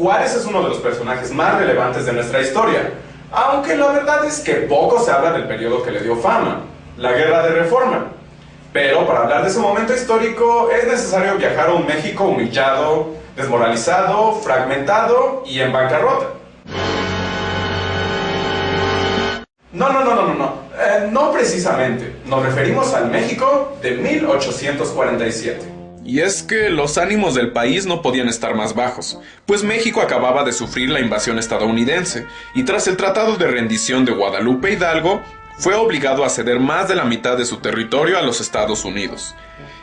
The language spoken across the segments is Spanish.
Juárez es uno de los personajes más relevantes de nuestra historia, aunque la verdad es que poco se habla del periodo que le dio fama, la Guerra de Reforma. Pero para hablar de ese momento histórico es necesario viajar a un México humillado, desmoralizado, fragmentado y en bancarrota. No precisamente. Nos referimos al México de 1847. Y es que los ánimos del país no podían estar más bajos, pues México acababa de sufrir la invasión estadounidense, y tras el Tratado de Rendición de Guadalupe Hidalgo, fue obligado a ceder más de la mitad de su territorio a los Estados Unidos.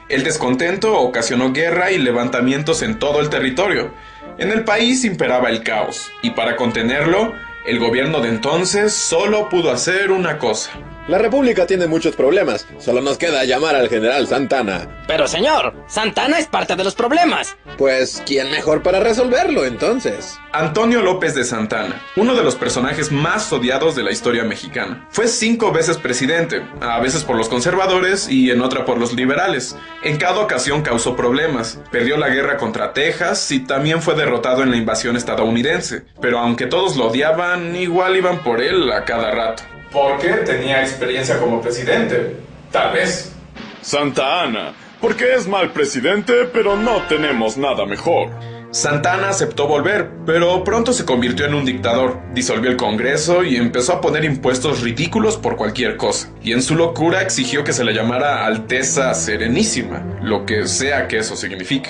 El descontento ocasionó guerra y levantamientos en todo el territorio. En el país imperaba el caos, y para contenerlo, el gobierno de entonces solo pudo hacer una cosa. La República tiene muchos problemas. Solo nos queda llamar al general Santana. Pero señor, Santana es parte de los problemas. Pues, ¿quién mejor para resolverlo entonces? Antonio López de Santana, uno de los personajes más odiados de la historia mexicana. Fue 5 veces presidente, a veces por los conservadores y en otra por los liberales. En cada ocasión causó problemas. Perdió la guerra contra Texas y también fue derrotado en la invasión estadounidense. Pero aunque todos lo odiaban, igual iban por él a cada rato. Porque tenía experiencia como presidente, tal vez. Santa Anna, porque es mal presidente, pero no tenemos nada mejor. Santana aceptó volver, pero pronto se convirtió en un dictador, disolvió el Congreso y empezó a poner impuestos ridículos por cualquier cosa. Y en su locura exigió que se le llamara Alteza Serenísima, lo que sea que eso signifique.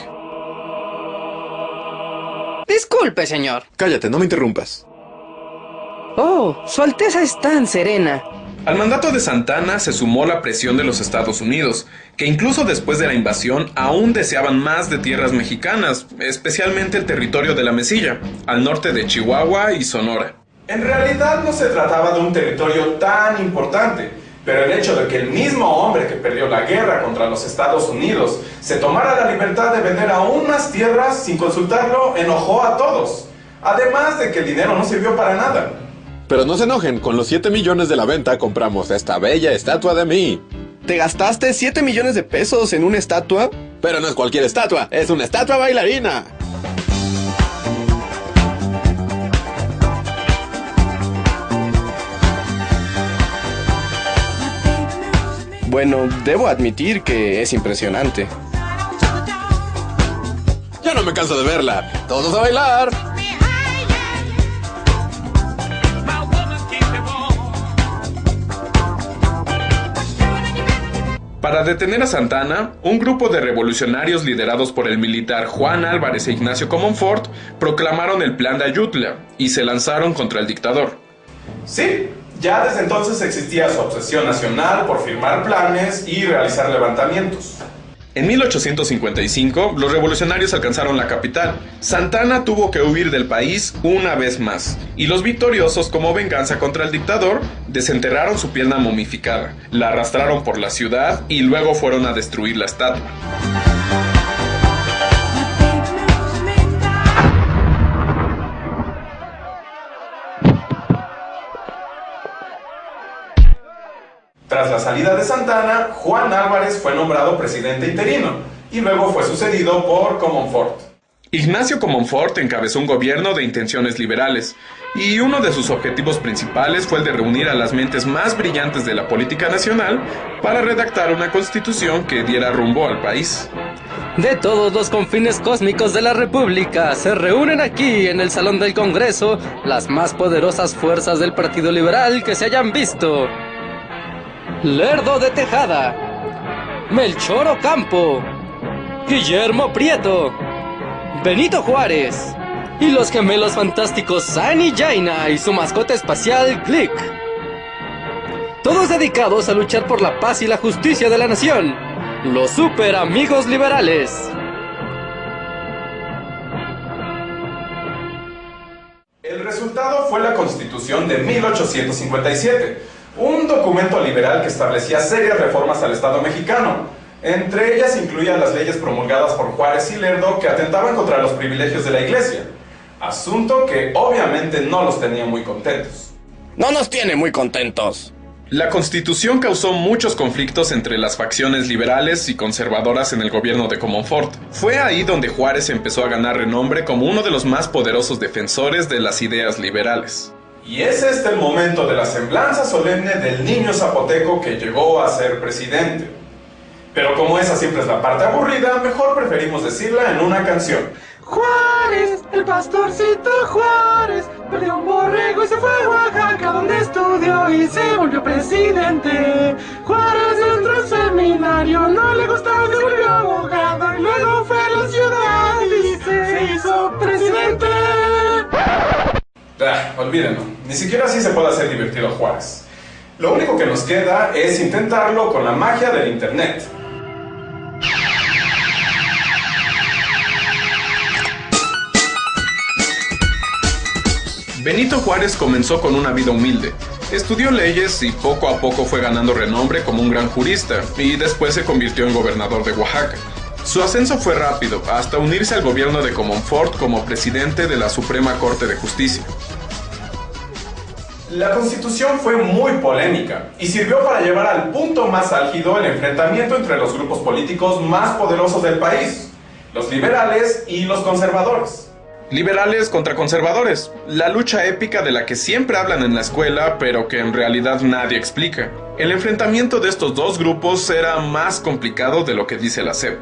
Disculpe, señor. Cállate, no me interrumpas. Oh, Su Alteza es tan serena. Al mandato de Santana se sumó la presión de los Estados Unidos, que incluso después de la invasión aún deseaban más de tierras mexicanas, especialmente el territorio de la Mesilla, al norte de Chihuahua y Sonora. En realidad no se trataba de un territorio tan importante, pero el hecho de que el mismo hombre que perdió la guerra contra los Estados Unidos se tomara la libertad de vender aún más tierras sin consultarlo enojó a todos, además de que el dinero no sirvió para nada. Pero no se enojen, con los 7 millones de la venta compramos esta bella estatua de mí. ¿Te gastaste 7 millones de pesos en una estatua? Pero no es cualquier estatua, es una estatua bailarina. Bueno, debo admitir que es impresionante. Ya no me canso de verla. ¡Todos a bailar! Para detener a Santana, un grupo de revolucionarios liderados por el militar Juan Álvarez e Ignacio Comonfort proclamaron el Plan de Ayutla y se lanzaron contra el dictador. Sí, ya desde entonces existía su obsesión nacional por firmar planes y realizar levantamientos. En 1855, los revolucionarios alcanzaron la capital. Santana tuvo que huir del país una vez más, y los victoriosos, como venganza contra el dictador, desenterraron su pierna momificada, la arrastraron por la ciudad y luego fueron a destruir la estatua. Tras la salida de Santana, Juan Álvarez fue nombrado presidente interino y luego fue sucedido por Comonfort. Ignacio Comonfort encabezó un gobierno de intenciones liberales, y uno de sus objetivos principales fue el de reunir a las mentes más brillantes de la política nacional para redactar una constitución que diera rumbo al país. De todos los confines cósmicos de la República, se reúnen aquí en el Salón del Congreso las más poderosas fuerzas del Partido Liberal que se hayan visto. Lerdo de Tejada, Melchor Ocampo, Guillermo Prieto, Benito Juárez y los gemelos fantásticos San y Jaina y su mascota espacial Glick. Todos dedicados a luchar por la paz y la justicia de la nación, los super amigos liberales. El resultado fue la Constitución de 1857. Un documento liberal que establecía serias reformas al Estado mexicano. Entre ellas incluían las leyes promulgadas por Juárez y Lerdo que atentaban contra los privilegios de la Iglesia. Asunto que obviamente no los tenía muy contentos. No nos tiene muy contentos. La Constitución causó muchos conflictos entre las facciones liberales y conservadoras en el gobierno de Comonfort. Fue ahí donde Juárez empezó a ganar renombre como uno de los más poderosos defensores de las ideas liberales. Y es este el momento de la semblanza solemne del niño zapoteco que llegó a ser presidente. Pero como esa siempre es la parte aburrida, mejor preferimos decirla en una canción. Juárez, el pastorcito Juárez, perdió un borrego y se fue a Oaxaca donde estudió y se volvió presidente. Juárez entró al seminario, no le gustaba, se volvió abogado y luego fue a la ciudad y se hizo presidente. Olvídenlo, ni siquiera así se puede hacer divertido Juárez. Lo único que nos queda es intentarlo con la magia del internet. Benito Juárez comenzó con una vida humilde. Estudió leyes y poco a poco fue ganando renombre como un gran jurista, y después se convirtió en gobernador de Oaxaca. Su ascenso fue rápido, hasta unirse al gobierno de Comonfort como presidente de la Suprema Corte de Justicia. La Constitución fue muy polémica y sirvió para llevar al punto más álgido el enfrentamiento entre los grupos políticos más poderosos del país, los liberales y los conservadores. Liberales contra conservadores, la lucha épica de la que siempre hablan en la escuela, pero que en realidad nadie explica. El enfrentamiento de estos dos grupos era más complicado de lo que dice la SEP.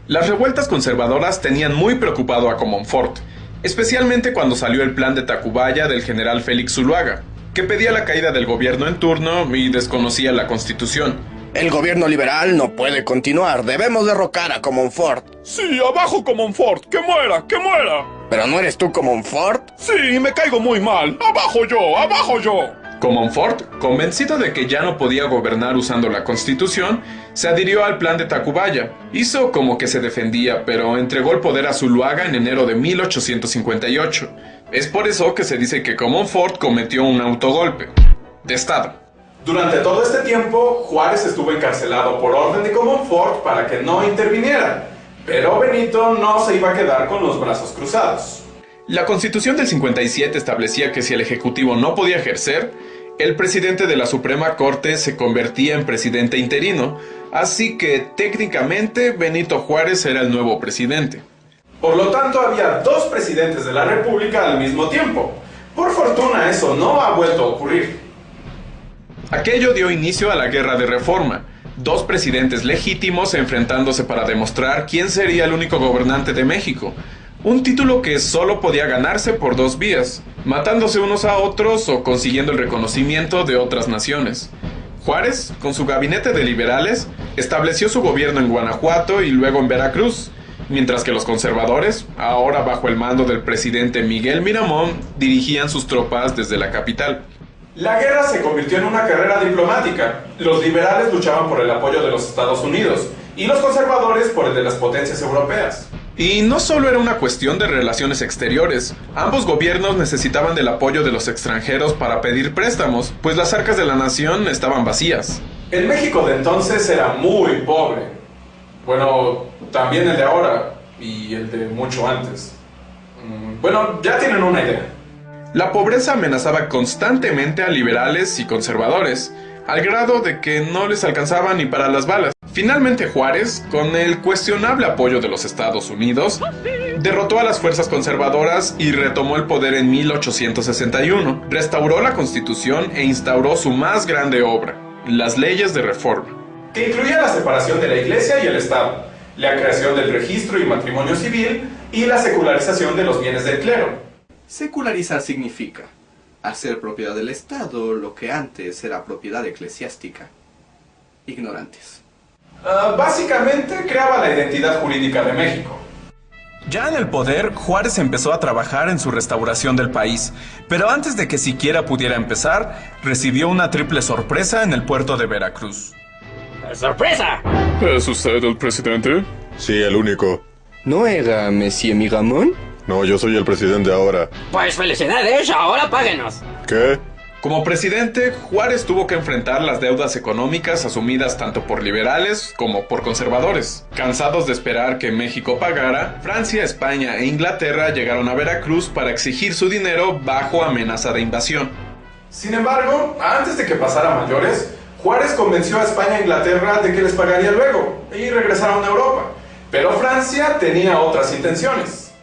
Las revueltas conservadoras tenían muy preocupado a Comonfort, especialmente cuando salió el plan de Tacubaya del general Félix Zuluaga, que pedía la caída del gobierno en turno y desconocía la Constitución. El gobierno liberal no puede continuar, debemos derrocar a Comonfort. Sí, abajo Comonfort, que muera, que muera. ¿Pero no eres tú Comonfort? Sí, me caigo muy mal. Abajo yo, abajo yo. Comonfort, convencido de que ya no podía gobernar usando la Constitución, se adhirió al plan de Tacubaya. Hizo como que se defendía, pero entregó el poder a Zuluaga en enero de 1858. Es por eso que se dice que Comonfort cometió un autogolpe de Estado. Durante todo este tiempo, Juárez estuvo encarcelado por orden de Comonfort para que no interviniera, pero Benito no se iba a quedar con los brazos cruzados. La Constitución del 57 establecía que si el Ejecutivo no podía ejercer, el presidente de la Suprema Corte se convertía en presidente interino, así que técnicamente Benito Juárez era el nuevo presidente. Por lo tanto, había dos presidentes de la República al mismo tiempo. Por fortuna, eso no ha vuelto a ocurrir. Aquello dio inicio a la Guerra de Reforma, dos presidentes legítimos enfrentándose para demostrar quién sería el único gobernante de México, un título que solo podía ganarse por dos vías, matándose unos a otros o consiguiendo el reconocimiento de otras naciones. Juárez, con su gabinete de liberales, estableció su gobierno en Guanajuato y luego en Veracruz, mientras que los conservadores, ahora bajo el mando del presidente Miguel Miramón, dirigían sus tropas desde la capital. La guerra se convirtió en una carrera diplomática. Los liberales luchaban por el apoyo de los Estados Unidos y los conservadores por el de las potencias europeas. Y no solo era una cuestión de relaciones exteriores, ambos gobiernos necesitaban del apoyo de los extranjeros para pedir préstamos, pues las arcas de la nación estaban vacías. El México de entonces era muy pobre. Bueno, también el de ahora y el de mucho antes. Bueno, ya tienen una idea. La pobreza amenazaba constantemente a liberales y conservadores, al grado de que no les alcanzaba ni para las balas. Finalmente Juárez, con el cuestionable apoyo de los Estados Unidos, derrotó a las fuerzas conservadoras y retomó el poder en 1861. Restauró la Constitución e instauró su más grande obra, las leyes de reforma, que incluía la separación de la Iglesia y el Estado, la creación del registro y matrimonio civil y la secularización de los bienes del clero. Secularizar significa hacer propiedad del Estado lo que antes era propiedad eclesiástica. Ignorantes. Básicamente creaba la identidad jurídica de México. Ya en el poder, Juárez empezó a trabajar en su restauración del país, pero antes de que siquiera pudiera empezar, recibió una triple sorpresa en el puerto de Veracruz. ¡Sorpresa! ¿Es usted el presidente? Sí, el único. ¿No era Monsieur Miramón? No, yo soy el presidente ahora. Pues felicidades, ahora páguenos. ¿Qué? Como presidente, Juárez tuvo que enfrentar las deudas económicas asumidas tanto por liberales como por conservadores. Cansados de esperar que México pagara, Francia, España e Inglaterra llegaron a Veracruz para exigir su dinero bajo amenaza de invasión. Sin embargo, antes de que pasara a mayores, Juárez convenció a España e Inglaterra de que les pagaría luego y regresaron a Europa. Pero Francia tenía otras intenciones.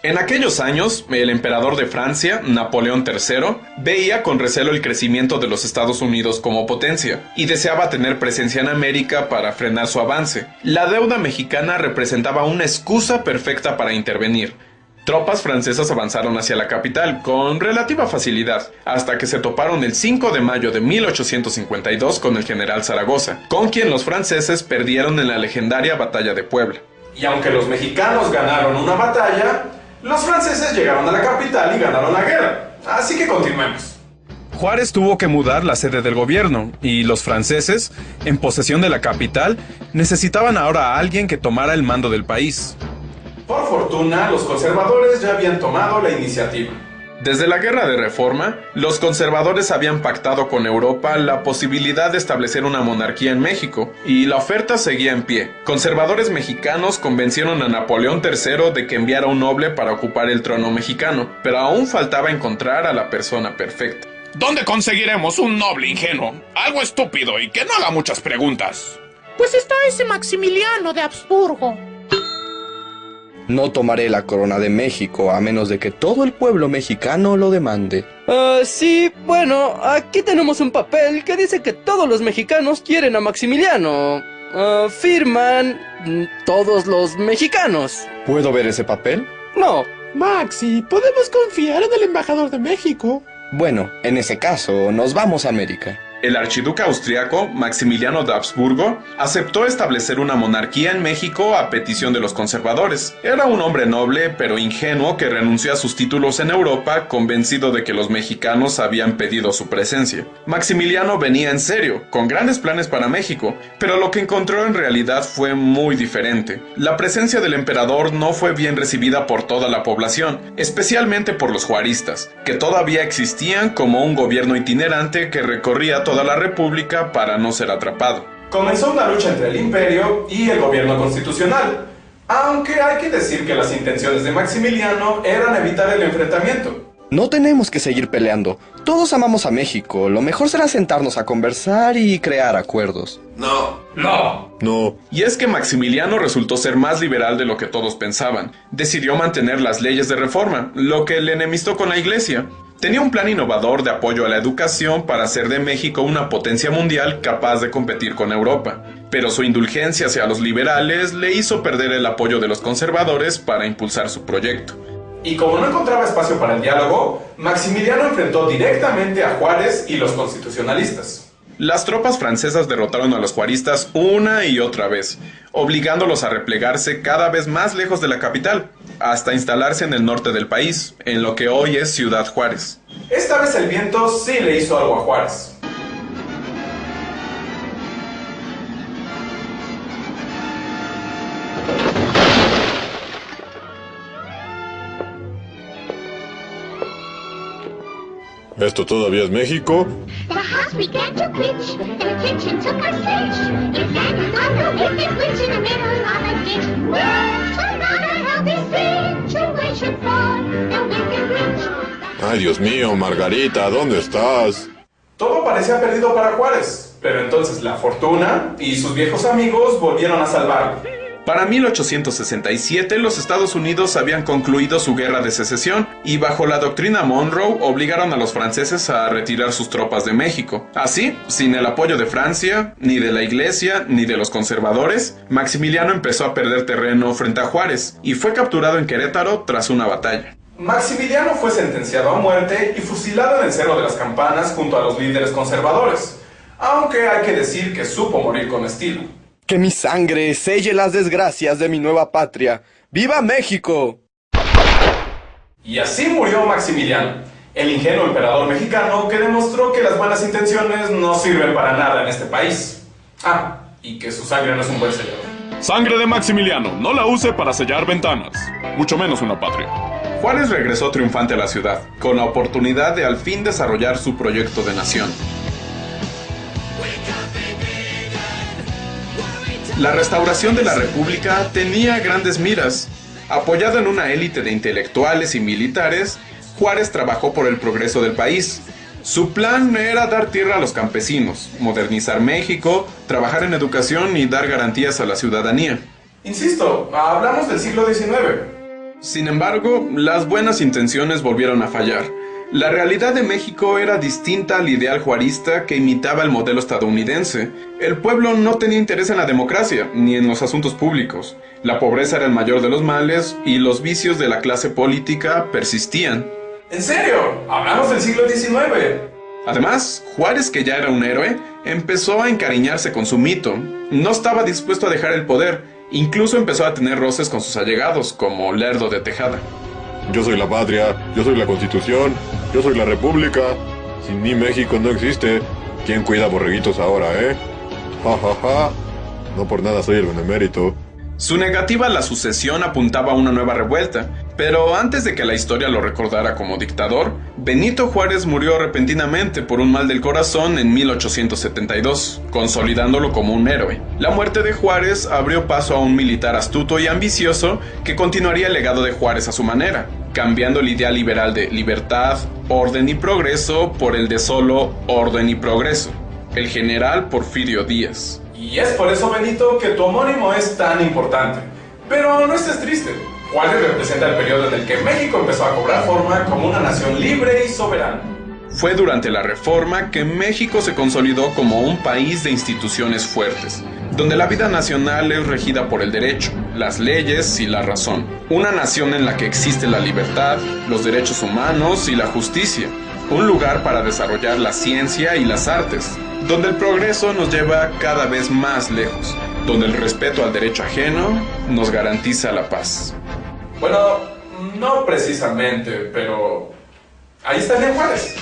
En aquellos años, el emperador de Francia, Napoleón III, veía con recelo el crecimiento de los Estados Unidos como potencia y deseaba tener presencia en América para frenar su avance. La deuda mexicana representaba una excusa perfecta para intervenir. Tropas francesas avanzaron hacia la capital con relativa facilidad, hasta que se toparon el 5 de mayo de 1852 con el general Zaragoza, con quien los franceses perdieron en la legendaria Batalla de Puebla. Y aunque los mexicanos ganaron una batalla, los franceses llegaron a la capital y ganaron la guerra. Así que continuemos. Juárez tuvo que mudar la sede del gobierno, y los franceses, en posesión de la capital, necesitaban ahora a alguien que tomara el mando del país. Por fortuna, los conservadores ya habían tomado la iniciativa. Desde la Guerra de Reforma, los conservadores habían pactado con Europa la posibilidad de establecer una monarquía en México, y la oferta seguía en pie. Conservadores mexicanos convencieron a Napoleón III de que enviara un noble para ocupar el trono mexicano, pero aún faltaba encontrar a la persona perfecta. ¿Dónde conseguiremos un noble ingenuo? Algo estúpido y que no haga muchas preguntas. Pues está ese Maximiliano de Habsburgo. No tomaré la corona de México a menos de que todo el pueblo mexicano lo demande. Sí, bueno, aquí tenemos un papel que dice que todos los mexicanos quieren a Maximiliano. Firman todos los mexicanos. ¿Puedo ver ese papel? No. Maxi, ¿podemos confiar en el embajador de México? Bueno, en ese caso, nos vamos a América. El archiduque austriaco, Maximiliano de Habsburgo, aceptó establecer una monarquía en México a petición de los conservadores. Era un hombre noble, pero ingenuo, que renunció a sus títulos en Europa, convencido de que los mexicanos habían pedido su presencia. Maximiliano venía en serio, con grandes planes para México, pero lo que encontró en realidad fue muy diferente. La presencia del emperador no fue bien recibida por toda la población, especialmente por los juaristas, que todavía existían como un gobierno itinerante que recorría toda la república para no ser atrapado. Comenzó una lucha entre el imperio y el gobierno constitucional, aunque hay que decir que las intenciones de Maximiliano eran evitar el enfrentamiento. No tenemos que seguir peleando. Todos amamos a México. Lo mejor será sentarnos a conversar y crear acuerdos. No. Y es que Maximiliano resultó ser más liberal de lo que todos pensaban. Decidió mantener las leyes de reforma, lo que le enemistó con la iglesia. Tenía un plan innovador de apoyo a la educación para hacer de México una potencia mundial capaz de competir con Europa. Pero su indulgencia hacia los liberales le hizo perder el apoyo de los conservadores para impulsar su proyecto. Y como no encontraba espacio para el diálogo, Maximiliano enfrentó directamente a Juárez y los constitucionalistas. Las tropas francesas derrotaron a los juaristas una y otra vez, obligándolos a replegarse cada vez más lejos de la capital, hasta instalarse en el norte del país, en lo que hoy es Ciudad Juárez. Esta vez el viento sí le hizo algo a Juárez. ¿Esto todavía es México? The house began to glitch, and the kitchen took a stitch. It landed on the wicked witch in the middle of a ditch. Well, turned out a healthy situation for the wicked witch. Ay, Dios mío, Margarita, ¿dónde estás? Todo parecía perdido para Juárez, pero entonces la fortuna y sus viejos amigos volvieron a salvarlo. Para 1867 los Estados Unidos habían concluido su guerra de secesión y bajo la doctrina Monroe obligaron a los franceses a retirar sus tropas de México. Así, sin el apoyo de Francia, ni de la iglesia, ni de los conservadores, Maximiliano empezó a perder terreno frente a Juárez y fue capturado en Querétaro tras una batalla. Maximiliano fue sentenciado a muerte y fusilado en el Cerro de las Campanas junto a los líderes conservadores, aunque hay que decir que supo morir con estilo. Que mi sangre selle las desgracias de mi nueva patria. ¡Viva México! Y así murió Maximiliano, el ingenuo emperador mexicano que demostró que las buenas intenciones no sirven para nada en este país. Y que su sangre no es un buen sellador. Sangre de Maximiliano, no la use para sellar ventanas, mucho menos una patria. Juárez regresó triunfante a la ciudad, con la oportunidad de al fin desarrollar su proyecto de nación. La restauración de la República tenía grandes miras. Apoyado en una élite de intelectuales y militares, Juárez trabajó por el progreso del país. Su plan era dar tierra a los campesinos, modernizar México, trabajar en educación y dar garantías a la ciudadanía. Insisto, hablamos del siglo XIX. Sin embargo, las buenas intenciones volvieron a fallar. La realidad de México era distinta al ideal juarista que imitaba el modelo estadounidense. El pueblo no tenía interés en la democracia, ni en los asuntos públicos. La pobreza era el mayor de los males y los vicios de la clase política persistían. ¿En serio? Hablamos del siglo XIX. Además, Juárez, que ya era un héroe, empezó a encariñarse con su mito. No estaba dispuesto a dejar el poder, incluso empezó a tener roces con sus allegados, como Lerdo de Tejada. Yo soy la patria, yo soy la Constitución, yo soy la República. Sin mí México no existe. ¿Quién cuida borreguitos ahora, Ja, ja, ja. No por nada soy el benemérito. Su negativa a la sucesión apuntaba a una nueva revuelta, pero antes de que la historia lo recordara como dictador, Benito Juárez murió repentinamente por un mal del corazón en 1872, consolidándolo como un héroe. La muerte de Juárez abrió paso a un militar astuto y ambicioso que continuaría el legado de Juárez a su manera, cambiando el ideal liberal de libertad, orden y progreso por el de solo orden y progreso, el general Porfirio Díaz. Y es por eso, Benito, que tu homónimo es tan importante. Pero no estés triste. Juárez representa el periodo en el que México empezó a cobrar forma como una nación libre y soberana. Fue durante la Reforma que México se consolidó como un país de instituciones fuertes, donde la vida nacional es regida por el derecho, las leyes y la razón. Una nación en la que existe la libertad, los derechos humanos y la justicia. Un lugar para desarrollar la ciencia y las artes, donde el progreso nos lleva cada vez más lejos, donde el respeto al derecho ajeno nos garantiza la paz. Bueno, no precisamente, pero ahí está Juárez.